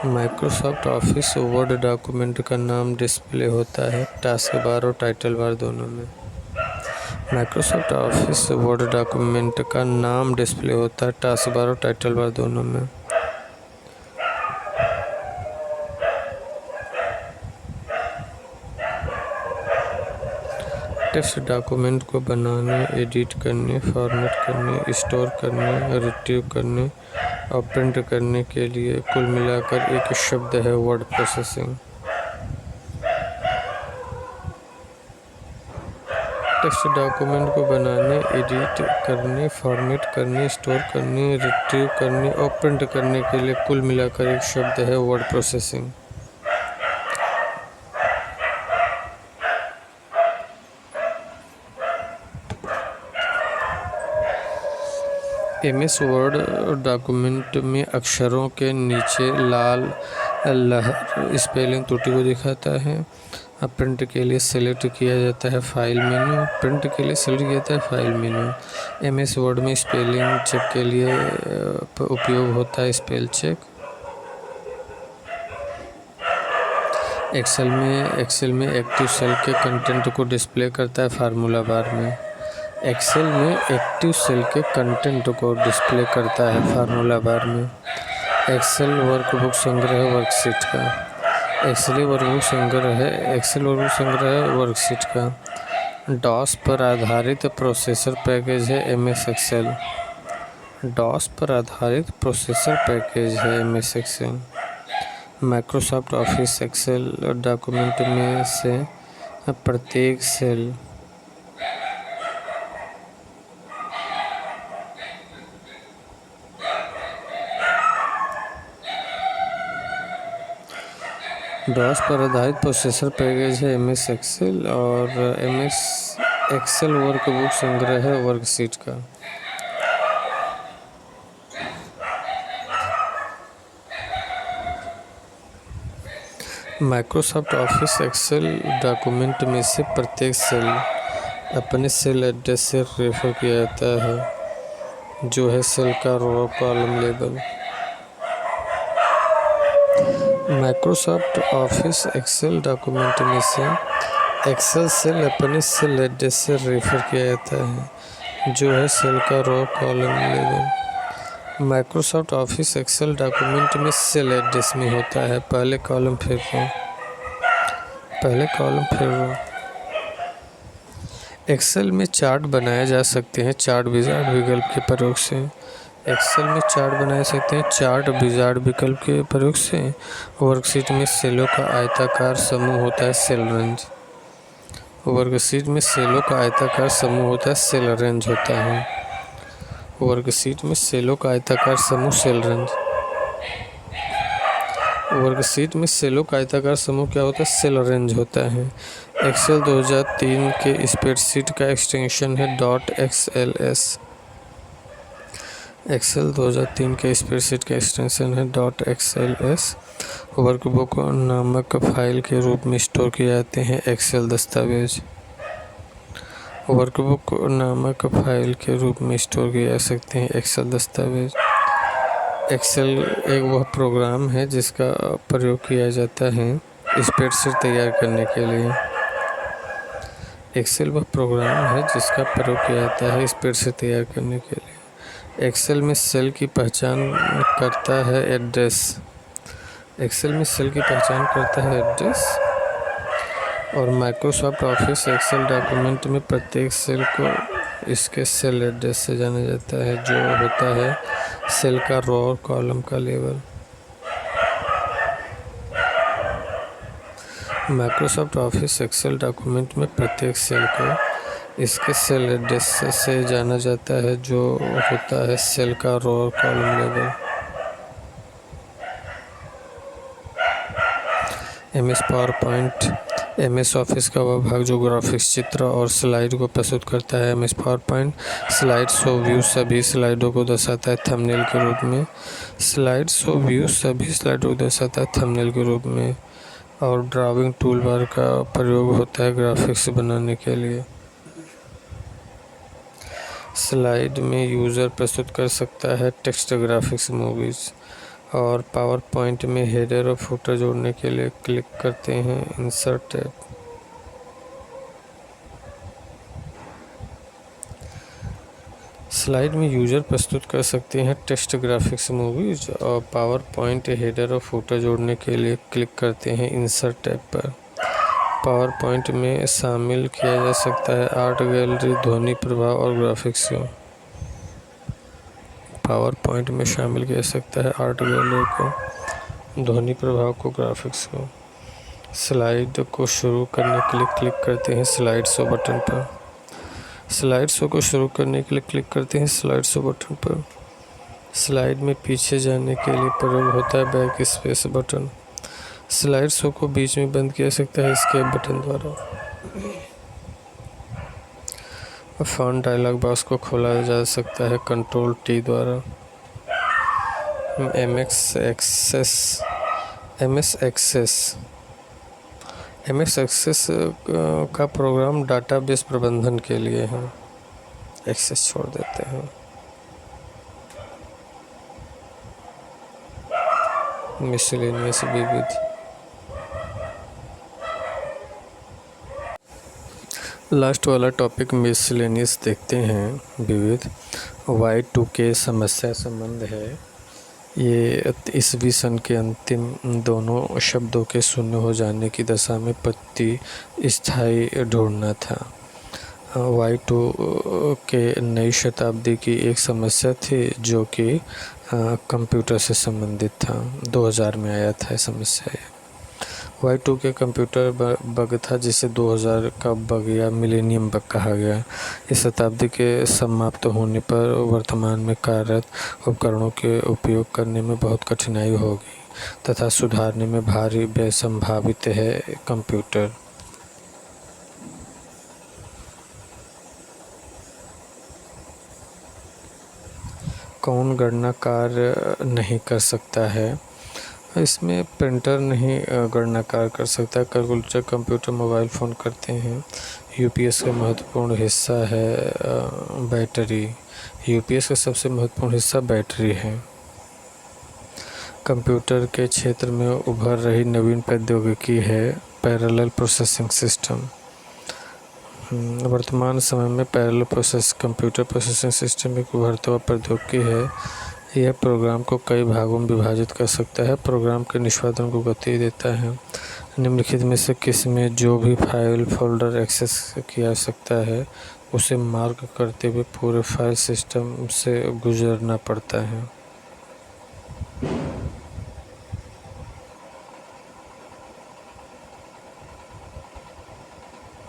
माइक्रोसॉफ्ट ऑफिस वर्ड डॉक्यूमेंट का नाम डिस्प्ले होता है टास्क बार और टाइटल बार दोनों में। माइक्रोसॉफ्ट ऑफिस वर्ड डॉक्यूमेंट का नाम डिस्प्ले होता है टास्क बार और टाइटल बार दोनों में। टेक्स्ट डॉक्यूमेंट को बनाने, एडिट करने, फॉर्मेट करने, स्टोर करने, रिट्रीव करने और प्रिंट करने के लिए कुल मिलाकर एक शब्द है वर्ड प्रोसेसिंग। टेक्स्ट डॉक्यूमेंट को बनाने, एडिट करने, फॉर्मेट करने, स्टोर करने, रिट्रीव करने और प्रिंट करने के लिए कुल मिलाकर एक शब्द है word processing. MS word document में अक्षरों के नीचे लाल लहर स्पेलिंग त्रुटि को दिखाता है। प्रिंट के लिए सेलेक्ट किया जाता है फाइल मेन्यू। प्रिंट के लिए सेलेक्ट किया जाता है फाइल मेन्यू। एमएस वर्ड में स्पेलिंग चेक के लिए उपयोग होता है स्पेल चेक। एक्सेल में एक्टिव सेल के कंटेंट को डिस्प्ले करता है फार्मूला बार में। एक्सेल में एक्टिव सेल के कंटेंट को डिस्प्ले करता है फार्मूला बार में। एक्सेल वर्कबुक संग्रह वर्कशीट का। एक्सेल वर्कबुक संग्रह वर्कशीट का। डॉस पर आधारित प्रोसेसर पैकेज है एमएस एक्सेल। डॉस पर आधारित प्रोसेसर पैकेज है MS Excel. Microsoft Office Excel document में से प्रत्येक सेल डॉस पर आधारित प्रोसेसर पैकेज है एमएस एक्सेल और एमएस एक्सेल वर्कबुक संग्रह है वर्कशीट का। माइक्रोसॉफ्ट ऑफिस एक्सेल डॉक्यूमेंट में से प्रत्येक सेल अपने सेल एड्रेस से रेफर किया जाता है जो है सेल का row column label. Microsoft Office Excel document में से एक्सेल सेल अपने सेल एड्रेस से रेफर किया जाता है जो है सेल का row column label. Microsoft Office Excel document में सेल एड्रेस में होता है पहले कॉलम फिर रो। एक्सेल में चार्ट बनाए जा सकते हैं चार्ट विजार्ड विकल्प के प्रयोग से। एक्सेल में चार्ट बनाए सकते हैं चार्ट विजार्ड विकल्प के प्रयोग से। वर्कशीट में सेलों का आयताकार समूह होता है सेल रेंज। वर्कशीट में सेलों का आयताकार समूह होता है सेल रेंज होता है। वर्कशीट में सेलों का आयताकार समूह सेल रेंज। वर्कशीट में सेलों का आयताकार समूह क्या होता है सेल रेंज होता है। एक्सेल 2003 के स्प्रेडशीट का एक्सटेंशन है .xls। एक्सेल 2003 के स्प्रेडशीट का एक्सटेंशन है .xls। वर्कबुक नामक फाइल के रूप में स्टोर किए जाते हैं एक्सेल दस्तावेज। वर्कबुक नामक फाइल के रूप में स्टोर किए जा सकते हैं एक्सेल दस्तावेज। एक्सेल एक वह प्रोग्राम है जिसका प्रयोग किया जाता है स्प्रेडशीट तैयार करने के लिए। एक्सेल वह प्रोग्राम है जिसका प्रयोग किया जाता है स्प्रेडशीट तैयार करने के लिए। एक्सेल में सेल की पहचान करता है एड्रेस। एक्सेल में सेल की पहचान करता है एड्रेस और माइक्रोसॉफ्ट ऑफिस एक्सेल डॉक्यूमेंट में प्रत्येक सेल को इसके सेल एड्रेस से जाना जाता है, जो होता है सेल का रो और कॉलम का लेवल। माइक्रोसॉफ्ट ऑफिस एक्सेल डॉक्यूमेंट में प्रत्येक सेल को इसके सेल एड्रेस से जाना जाता है, जो होता है सेल का रो और column level. MS power point MS office का वह भाग जो ग्राफिक्स, चित्र और स्लाइड को प्रस्तुत करता है। MS power point slide show view सभी स्लाइडों को दर्शाता है थंबनेल के रूप में। स्लाइड शो व्यू सभी स्लाइडों को दर्शाता है थंबनेल के रूप में। और ड्राइंग टूल बार का प्रयोग होता है ग्राफिक्स बनाने के लिए। स्लाइड में यूज़र प्रस्तुत कर सकता है टेक्स्ट, ग्राफिक्स, मूवीज़। और पावर पॉइंट में हेडर और फुटर जोड़ने के लिए क्लिक करते हैं इंसर्ट टैब। स्लाइड में यूज़र प्रस्तुत कर सकते हैं टेक्स्ट, ग्राफिक्स, मूवीज। और पावर पॉइंट हेडर और फुटर जोड़ने के लिए क्लिक करते हैं इंसर्ट टैब पर। पावर पॉइंट में शामिल किया जा सकता है आर्ट गैलरी, ध्वनि प्रभाव और ग्राफिक्स को। पावर पॉइंट में शामिल किया जा सकता है आर्ट गैलरी को, ध्वनि प्रभाव को, ग्राफिक्स को। स्लाइड को शुरू करने के लिए क्लिक करते हैं स्लाइड शो बटन पर। स्लाइड शो को शुरू करने के लिए क्लिक करते हैं स्लाइड शो बटन पर। स्लाइड में पीछे जाने के लिए प्रयोग होता है back space button. Slide show को बीच में बंद किया जा सकता है एस्केप बटन द्वारा। फॉन्ट डायलॉग बॉक्स को खोला जा सकता है कंट्रोल टी द्वारा। एमएस एक्सेस का प्रोग्राम डाटाबेस प्रबंधन के लिए है। एक्सेस छोड़ देते हैं। मिसलेनियस विविध। लास्ट वाला टॉपिक मिसलेनियस देखते हैं। विविध Y2K समस्या संबंध है। ये ईस्वी सन के अंतिम दोनों शब्दों के शून्य हो जाने की दशा में स्थायी ढूंढना था। Y2K नई शताब्दी की एक समस्या थी जो कि कंप्यूटर से संबंधित था। 2000 में आया था समस्या। Y2K कंप्यूटर बग था जिसे 2000 का बग या मिलेनियम बग कहा गया। इस शताब्दी के समाप्त होने पर वर्तमान में कार्यरत उपकरणों के उपयोग करने में बहुत कठिनाई होगी तथा सुधारने में भारी व्यय संभावित है। कंप्यूटर कौन गणना कार्य नहीं कर सकता है? इसमें प्रिंटर नहीं गणना कार्य कर सकता। कैलकुलेटर, कंप्यूटर, मोबाइल फ़ोन करते हैं। यूपीएस का महत्वपूर्ण हिस्सा है बैटरी। यूपीएस का सबसे महत्वपूर्ण हिस्सा बैटरी है। कंप्यूटर के क्षेत्र में उभर रही नवीन प्रौद्योगिकी है पैरेलल प्रोसेसिंग सिस्टम। वर्तमान समय में पैरेलल कंप्यूटर प्रोसेसिंग सिस्टम एक उभरता हुआ प्रौद्योगिकी है। यह प्रोग्राम को कई भागों में विभाजित कर सकता है। प्रोग्राम के निष्पादन को गति देता है। निम्नलिखित में से किस में जो भी फाइल फोल्डर एक्सेस किया जा सकता है उसे मार्क करते हुए पूरे फाइल सिस्टम से गुजरना पड़ता है?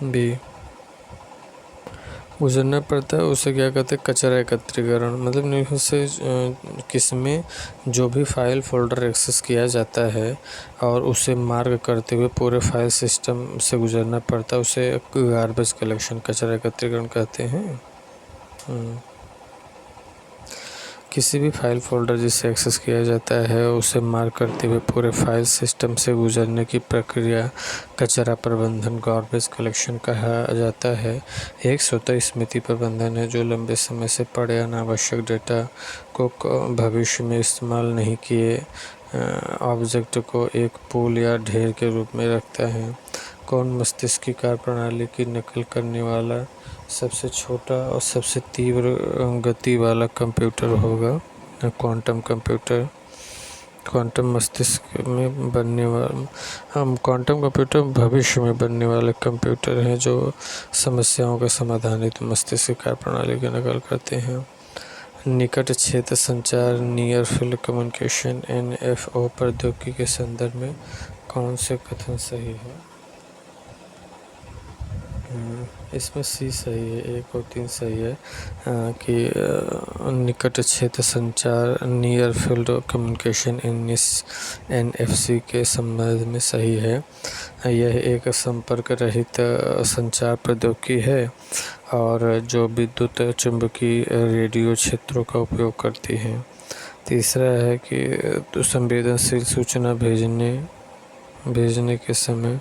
बी गुजरना पड़ता है। उसे क्या कहते हैं? कचरा एकत्रीकरण। मतलब निम्न से किसमें जो भी फाइल फोल्डर एक्सेस किया जाता है और उसे मार्क करते हुए पूरे फाइल सिस्टम से गुजरना पड़ता है उसे गार्बेज कलेक्शन, कचरा एकत्रीकरण कहते हैं। किसी भी फाइल फोल्डर जिसे एक्सेस किया जाता है उसे मार्क करते हुए पूरे फाइल सिस्टम से गुजरने की प्रक्रिया कचरा प्रबंधन, गार्बेज कलेक्शन कहा जाता है। एक स्वतः स्मृति प्रबंधन है जो लंबे समय से पड़े अनावश्यक डेटा को भविष्य में इस्तेमाल नहीं किए ऑब्जेक्ट को एक पूल या ढेर के रूप में रखता है। कौन मस्तिष्क की कार्यप्रणाली की नकल करने वाला सबसे छोटा और सबसे तीव्र गति वाला कंप्यूटर होगा? Quantum computer. क्वांटम मस्तिष्क में बनने वाले हम क्वांटम कंप्यूटर भविष्य में बनने वाले कंप्यूटर हैं जो समस्याओं का समाधान हेतु मस्तिष्क की कार्यप्रणाली की नकल करते हैं। निकट क्षेत्र संचार नियर फील्ड कम्युनिकेशन NFO प्रौद्योगिकी के संदर्भ में कौन से कथन सही है? इसमें सी सही है, 1 और 3 सही है कि निकट क्षेत्र संचार नियर फील्ड कम्युनिकेशन NFC के संबंध में सही है। यह एक संपर्क रहित संचार प्रौद्योगिकी है और जो विद्युत चुंबकीय रेडियो क्षेत्रों का उपयोग करती है। तीसरा है कि संवेदनशील सूचना भेजने के समय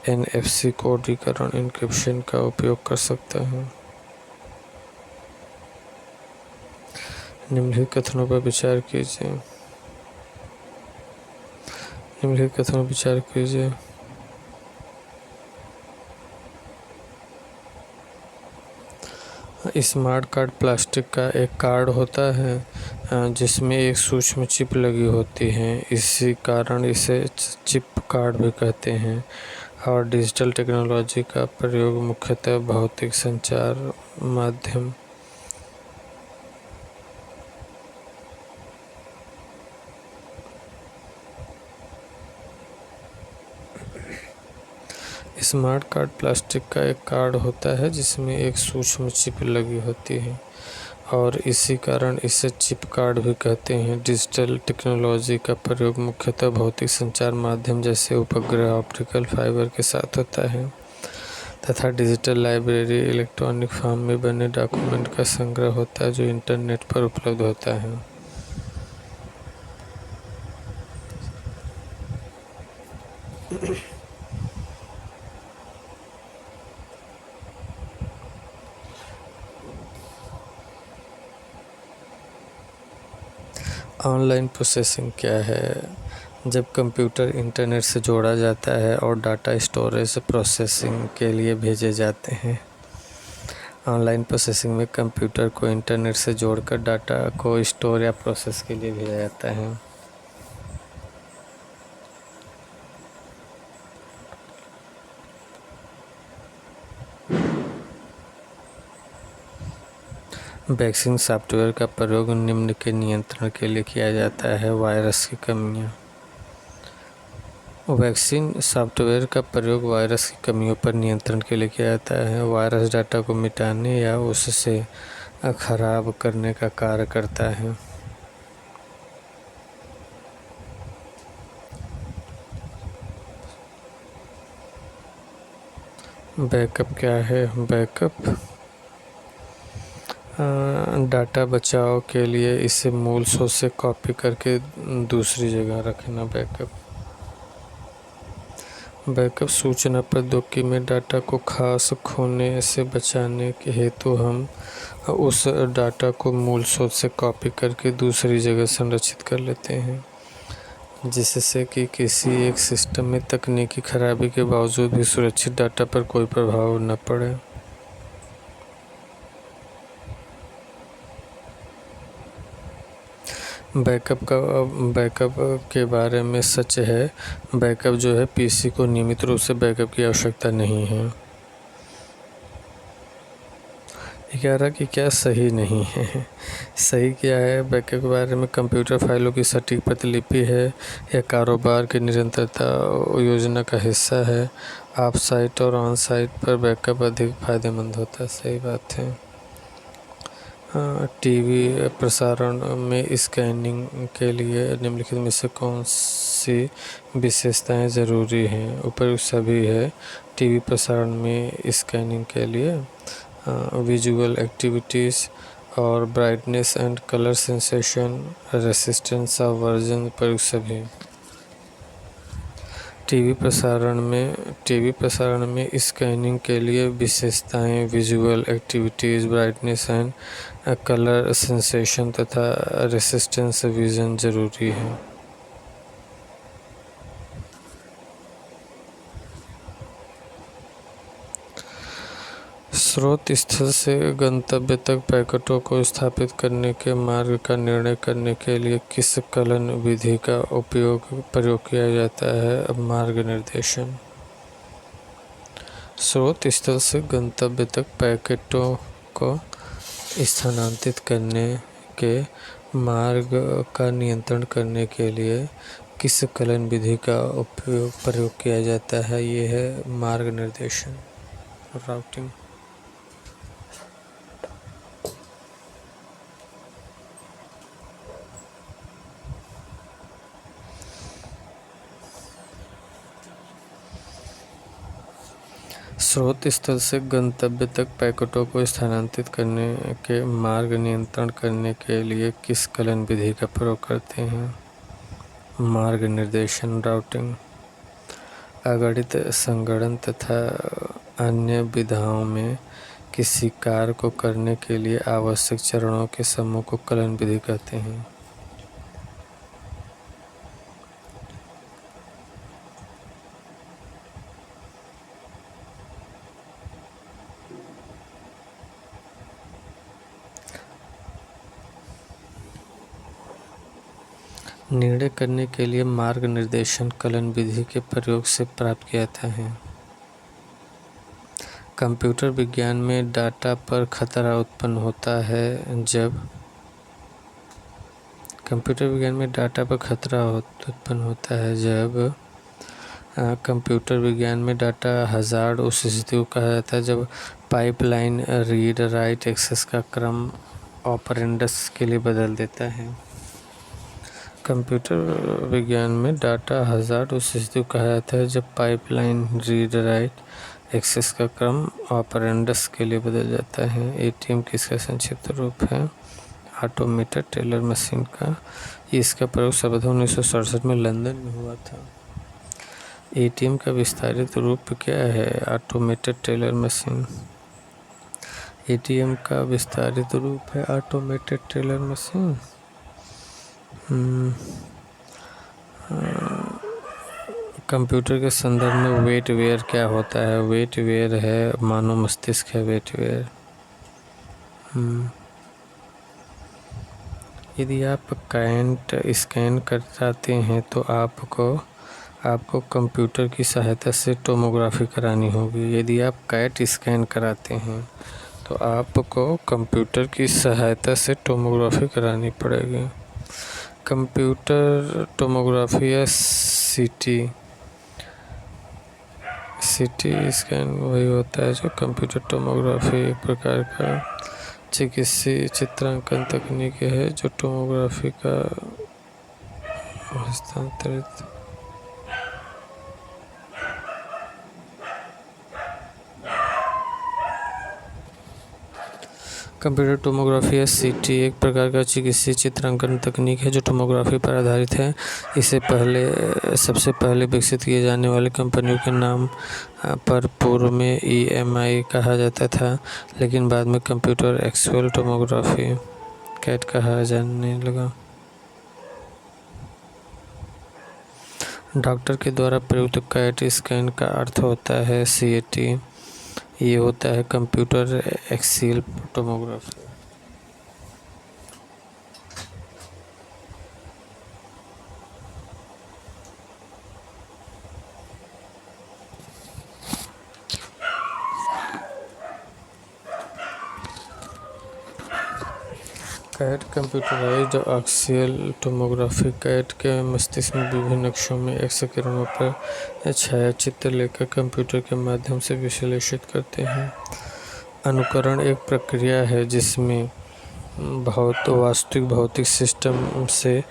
NFC कोडीकरण एन्क्रिप्शन का उपयोग कर सकता है। निम्नलिखित कथनों पर विचार कीजिए। स्मार्ट कार्ड प्लास्टिक का एक कार्ड होता है जिसमें एक सूक्ष्म चिप लगी होती है, इसी कारण इसे चिप कार्ड भी कहते हैं। और डिजिटल टेक्नोलॉजी का प्रयोग मुख्यतः भौतिक संचार माध्यम स्मार्ट कार्ड प्लास्टिक का एक कार्ड होता है जिसमें एक सूक्ष्म चिप लगी होती है और इसी कारण इसे चिप कार्ड भी कहते हैं। डिजिटल टेक्नोलॉजी का प्रयोग मुख्यतः भौतिक संचार माध्यम जैसे उपग्रह ऑप्टिकल फाइबर के साथ होता है तथा डिजिटल लाइब्रेरी इलेक्ट्रॉनिक फॉर्म में बने डॉक्यूमेंट का संग्रह होता है जो इंटरनेट पर उपलब्ध होता है। ऑनलाइन प्रोसेसिंग क्या है? जब कंप्यूटर इंटरनेट से जोड़ा जाता है और डाटा स्टोरेज प्रोसेसिंग के लिए भेजे जाते हैं। ऑनलाइन प्रोसेसिंग में कंप्यूटर को इंटरनेट से जोड़कर डाटा को स्टोर या प्रोसेस के लिए भेजा जाता है। वैक्सीन सॉफ्टवेयर का प्रयोग निम्न के नियंत्रण के लिए किया जाता है। वायरस की कमियां। वैक्सीन सॉफ्टवेयर का प्रयोग वायरस की कमियों पर नियंत्रण के लिए किया जाता है। वायरस डाटा को मिटाने या उससे खराब करने का कार्य करता है। बैकअप क्या है? बैकअप डाटा बचाव के लिए इसे मूल सोर्स से कॉपी करके दूसरी जगह रखना। बैकअप सूचना प्रौद्योगिकी में डाटा को खास खोने से बचाने के हेतु हम उस डाटा को मूल सोर्स से कॉपी करके दूसरी जगह संरक्षित कर लेते हैं जिससे कि किसी एक सिस्टम में तकनीकी खराबी के बावजूद भी सुरक्षित डाटा पर कोई प्रभाव न पड़े। बैकअप के बारे में सच है, बैकअप जो है पीसी को नियमित रूप से बैकअप की आवश्यकता नहीं है। 11 की क्या सही नहीं है? सही क्या है? बैकअप के बारे में कंप्यूटर फाइलों की सटीक प्रतिलिपि है या कारोबार की निरंतरता योजना का हिस्सा है। ऑफ साइट और ऑन साइट पर बैकअप अधिक फायदेमंद होता है। सही बात है। टीवी प्रसारण में स्कैनिंग के लिए निम्नलिखित में से कौन सी विशेषताएं ज़रूरी हैं? उपयुक्त सभी है। टीवी प्रसारण में स्कैनिंग के लिए विजुअल एक्टिविटीज़ और brightness and colour sensation resistance of version उपयुक्त सभी। टीवी प्रसारण में स्कैनिंग के लिए विशेषताएं visual activities brightness and colour sensation तथा रेसिस्टेंस विजन जरूरी है। स्रोत स्थल से गंतव्य तक पैकेटों को स्थापित करने के मार्ग का निर्णय करने के लिए किस कलन विधि का प्रयोग किया जाता है? अब मार्ग निर्देशन। स्रोत स्थल से गंतव्य तक पैकेटों को स्थानांतरित करने के मार्ग का नियंत्रण करने के लिए किस कलन विधि का प्रयोग किया जाता है? ये है मार्ग निर्देशन, राउटिंग। स्रोत स्थल से गंतव्य तक पैकेटों को स्थानांतरित करने के मार्ग नियंत्रण करने के लिए किस कलन विधि का प्रयोग करते हैं? मार्ग निर्देशन, राउटिंग। अगणित संगणन तथा अन्य विधाओं में किसी कार्य को करने के लिए आवश्यक चरणों के समूह को कलन विधि कहते हैं। निर्णय करने के लिए मार्ग निर्देशन कलन विधि के प्रयोग से प्राप्त किया जाता है। कंप्यूटर विज्ञान में डाटा पर खतरा उत्पन्न होता है जब कंप्यूटर विज्ञान में डाटा हजार्ड उस स्थिति को कहा जाता है जब पाइपलाइन रीड राइट एक्सेस का क्रम ऑपरेंड्स के लिए बदल देता है। कंप्यूटर विज्ञान में डाटा हजार्ड उस स्थिति को कहा जाता है जब पाइपलाइन रीड राइट एक्सेस का क्रम ऑपरेंड्स के लिए बदल जाता है। एटीएम किसका संक्षिप्त रूप है? ऑटोमेटेड टेलर मशीन का। इसका प्रयोग सर्वप्रथम 1967 में लंदन में हुआ था। एटीएम का विस्तारित रूप क्या है? Automated teller machine. एटीएम का विस्तारित रूप है ऑटोमेटेड टेलर मशीन। कंप्यूटर के संदर्भ में वेटवेयर क्या होता है? वेटवेयर है मानव मस्तिष्क है वेटवेयर। यदि आप कैट स्कैन कराते हैं तो आपको कंप्यूटर की सहायता से टोमोग्राफी करानी होगी। यदि आप कैट स्कैन कराते हैं तो आपको कंप्यूटर की सहायता से टोमोग्राफी करानी पड़ेगी। कंप्यूटर टोमोग्राफी या सीटी स्कैन वही होता है जो कंप्यूटर टोमोग्राफी एक प्रकार का चिकित्सीय चित्रांकन तकनीक है जो टोमोग्राफी का हस्तांतरित कंप्यूटर टोमोग्राफी या सीटी एक प्रकार का चिकित्सीय चित्रांकन तकनीक है जो टोमोग्राफी पर आधारित है। इसे सबसे पहले विकसित किए जाने वाली कंपनियों के नाम पर पूर्व में EMI कहा जाता था, लेकिन बाद में कंप्यूटर एक्चुअल टोमोग्राफी कैट कहा जाने लगा। डॉक्टर के द्वारा प्रयुक्त कैट स्कैन का अर्थ होता है CAT। ये होता है computer axial tomography. CAT computerized axial tomography CAT के मस्तिष्क में विभिन्न अक्षों में एक्स किरणों पर छायाचित्र लेकर कंप्यूटर के माध्यम से विश्लेषित करते हैं। अनुकरण एक प्रक्रिया है जिसमें वास्तविक भौतिक सिस्टम से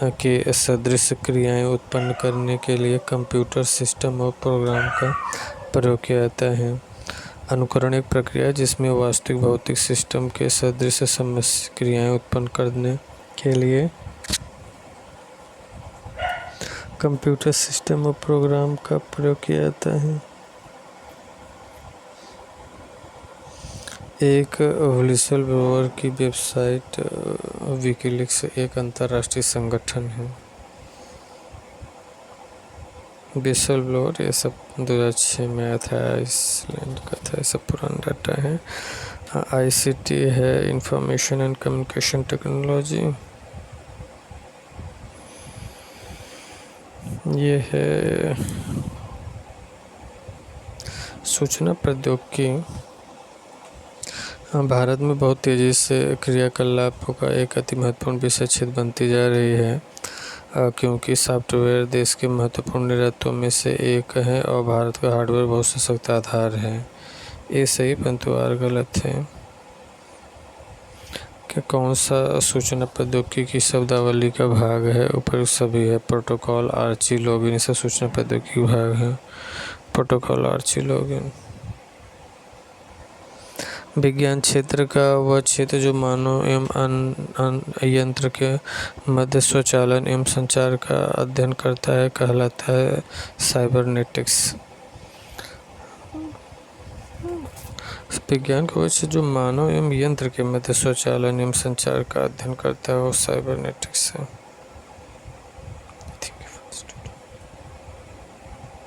के सदृश क्रियाएं उत्पन्न करने के लिए कंप्यूटर सिस्टम और प्रोग्राम का प्रयोग किया जाता है। अनुकरण एक प्रक्रिया है जिसमें वास्तविक भौतिक सिस्टम के सदृश क्रियाएं उत्पन्न करने के लिए कंप्यूटर सिस्टम और प्रोग्राम का प्रयोग किया जाता है। एक व्हिसल ब्लोअर की वेबसाइट विकीलीक्स एक अंतर्राष्ट्रीय संगठन है। व्हिसल ब्लोअर ये सब 2006 में आया था, आइसलैंड का था, ये सब पुराना डाटा है। ICT है, इंफॉर्मेशन एंड कम्युनिकेशन टेक्नोलॉजी। ये है सूचना प्रौद्योगिकी। भारत में बहुत तेज़ी से क्रियाकलापों का एक अति महत्वपूर्ण विषय क्षेत्र बनती जा रही है, क्योंकि सॉफ्टवेयर देश के महत्वपूर्ण निर्यातों में से एक है और भारत का हार्डवेयर बहुत सशक्त आधार है। ये सही परंतु आर गलत है। कि कौन सा सूचना प्रौद्योगिकी की शब्दावली का भाग है? उपयुक्त सभी है। प्रोटोकॉल, आर्ची, लॉगिन, सब सूचना प्रौद्योगिकी भाग है। Protocol, Archie, login. विज्ञान क्षेत्र का वह क्षेत्र जो मानव एवं यंत्र के मध्य स्वचालन एवं संचार का अध्ययन करता है कहलाता है साइबरनेटिक्स। विज्ञान का वह क्षेत्र जो मानव एवं यंत्र के मध्य स्वचालन एवं संचार का अध्ययन करता है वो साइबरनेटिक्स है।